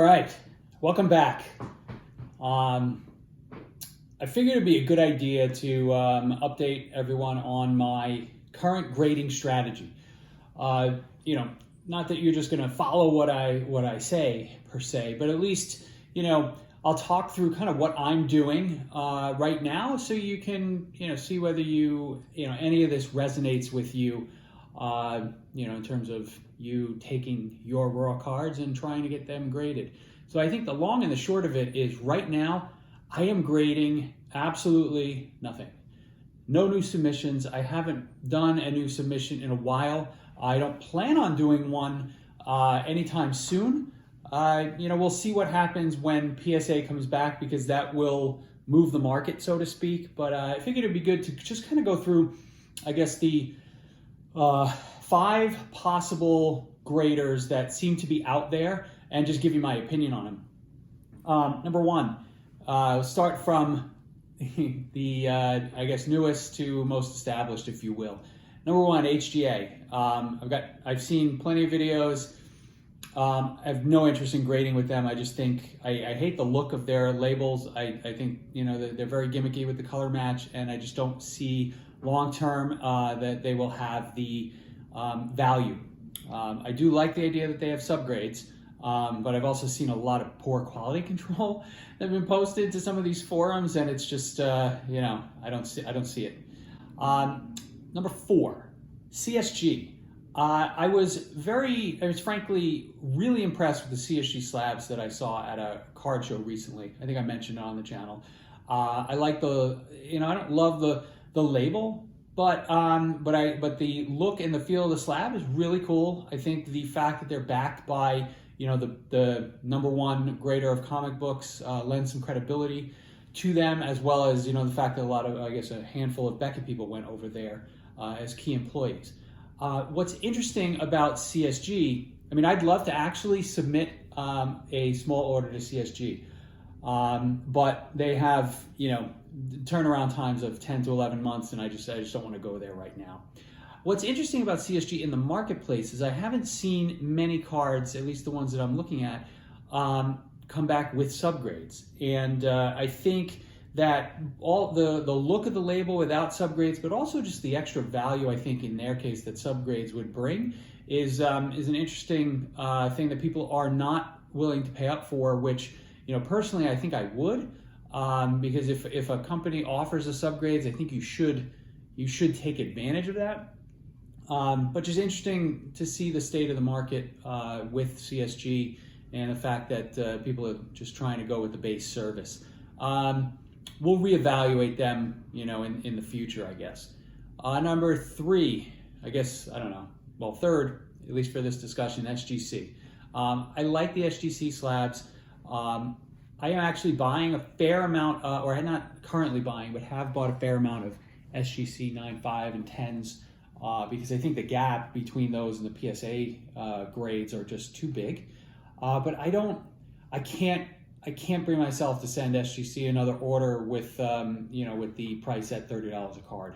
All right, welcome back. I figured it'd be a good idea to update everyone on my current grading strategy. Not that you're just going to follow what I say per se, but at least I'll talk through kind of what I'm doing right now, so you can see whether any of this resonates with you. In terms of you taking your raw cards and trying to get them graded. So I think the long and the short of it is right now, I am grading absolutely nothing. No new submissions. I haven't done a new submission in a while. I don't plan on doing one anytime soon. We'll see what happens when PSA comes back, because that will move the market, so to speak. But I figured it'd be good to just kind of go through, I guess, the 5 possible graders that seem to be out there and just give you my opinion on them. Number 1, start from the I guess newest to most established, if you will. Number 1, HGA. I've seen plenty of videos. I have no interest in grading with them. I just think I hate the look of their labels. I think they're very gimmicky with the color match, and I just don't see long term that they will have the value. I do like the idea that they have subgrades, but I've also seen a lot of poor quality control that have been posted to some of these forums, and it's just I don't see it. Number 4, CSG. I was frankly really impressed with the CSG slabs that I saw at a card show recently. I think I mentioned it on the channel. I like I don't love the label, but the look and the feel of the slab is really cool. I think the fact that they're backed by the number 1 grader of comic books lends some credibility to them, as well as the fact that a handful of Beckett people went over there as key employees. What's interesting about CSG, I'd love to actually submit a small order to CSG, but they have turnaround times of 10 to 11 months, and I just don't want to go there right now. What's interesting about CSG in the marketplace is I haven't seen many cards, at least the ones that I'm looking at, come back with subgrades, and I think that all the look of the label without subgrades, but also just the extra value I think in their case that subgrades would bring is an interesting thing that people are not willing to pay up for, which personally I think I would, because if a company offers a subgrades, I think you should take advantage of that. But just interesting to see the state of the market with CSG and the fact that people are just trying to go with the base service. We'll reevaluate them, in the future, I guess. Number 3, third, at least for this discussion, SGC. I like the SGC slabs. I am actually buying a fair amount, or I'm not currently buying, but have bought a fair amount of SGC 9.5 and 10s because I think the gap between those and the PSA grades are just too big. But I can't bring myself to send SGC another order with the price at $30 a card.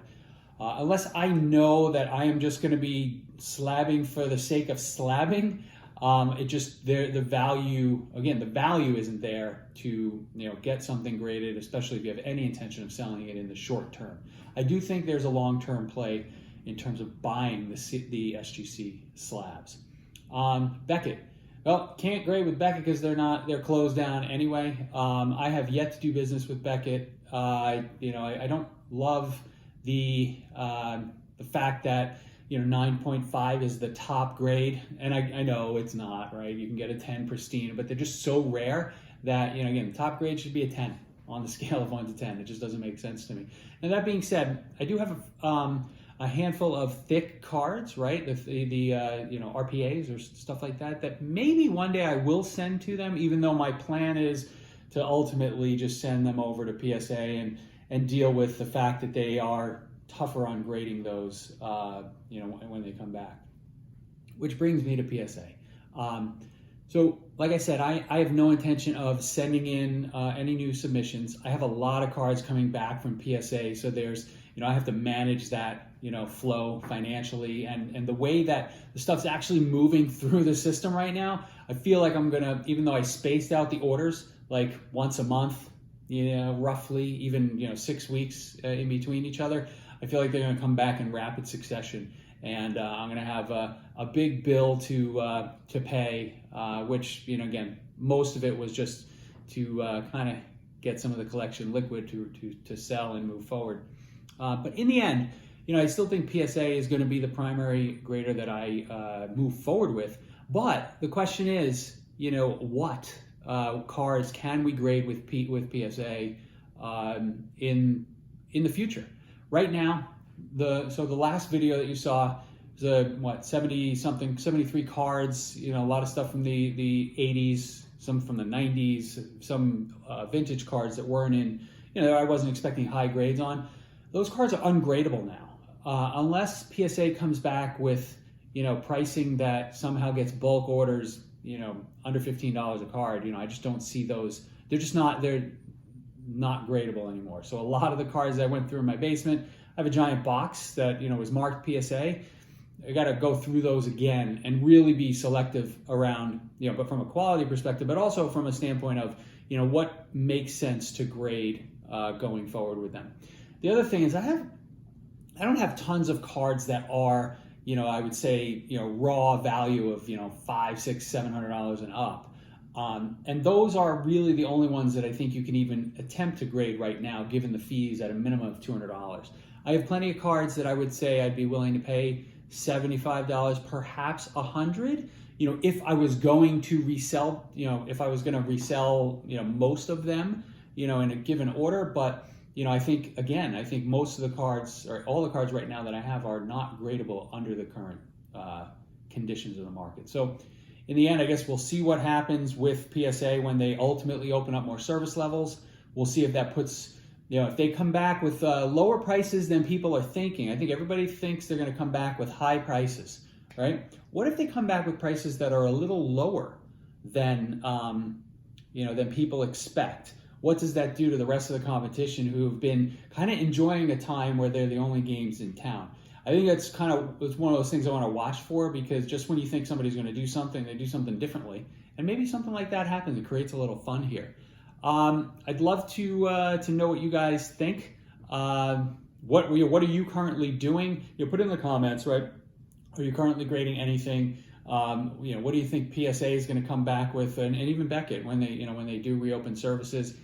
Unless I know that I am just going to be slabbing for the sake of slabbing, the value isn't there to get something graded, especially if you have any intention of selling it in the short term. I do think there's a long-term play in terms of buying the SGC slabs. Beckett. Well, can't grade with Beckett because they're closed down anyway. I have yet to do business with Beckett. I don't love the fact that 9.5 is the top grade, and I know it's not, right? You can get a 10 pristine, but they're just so rare that again, the top grade should be a 10 on the scale of 1 to 10. It just doesn't make sense to me. And that being said, I do have a handful of thick cards, right? The RPAs or stuff like that maybe one day I will send to them, even though my plan is to ultimately just send them over to PSA and deal with the fact that they are tougher on grading those, when they come back. Which brings me to PSA. So like I said, I have no intention of sending in any new submissions. I have a lot of cards coming back from PSA, so there's, I have to manage that, flow financially, and the way that the stuff's actually moving through the system right now, I feel like I'm gonna, even though I spaced out the orders like once a month, roughly, even 6 weeks in between each other, I feel like they're gonna come back in rapid succession, and I'm gonna have a big bill to pay, which again, most of it was just to kind of get some of the collection liquid to sell and move forward. But in the end, I still think PSA is going to be the primary grader that I move forward with. But the question is, what cars can we grade with PSA in the future? Right now, the last video that you saw was 73 cards. A lot of stuff from the 80s, some from the 90s, some vintage cards that weren't in, I wasn't expecting high grades on. Those cards are ungradable now. Unless PSA comes back with, pricing that somehow gets bulk orders, under $15 a card, I just don't see those. They're not gradable anymore. So a lot of the cards I went through in my basement, I have a giant box that, was marked PSA. I got to go through those again and really be selective around, but from a quality perspective, but also from a standpoint of, what makes sense to grade going forward with them. The other thing is I don't have tons of cards that are, I would say, raw value of, $500, $600, $700 and up. And those are really the only ones that I think you can even attempt to grade right now, given the fees at a minimum of $200. I have plenty of cards that I would say I'd be willing to pay $75, perhaps $100. If I was going to resell, if I was going to resell, most of them, in a given order. But I think most of the cards, or all the cards right now that I have, are not gradable under the current conditions of the market. So in the end, I guess we'll see what happens with PSA when they ultimately open up more service levels. We'll see if that puts, if they come back with lower prices than people are thinking. I think everybody thinks they're going to come back with high prices, right? What if they come back with prices that are a little lower than, than people expect? What does that do to the rest of the competition who have been kind of enjoying a time where they're the only games in town? I think it's one of those things I want to watch for, because just when you think somebody's going to do something, they do something differently. And maybe something like that happens. It creates a little fun here. I'd love to know what you guys think. What are you currently doing? Put in the comments, right? Are you currently grading anything? What do you think PSA is going to come back with, and even Beckett when they do reopen services?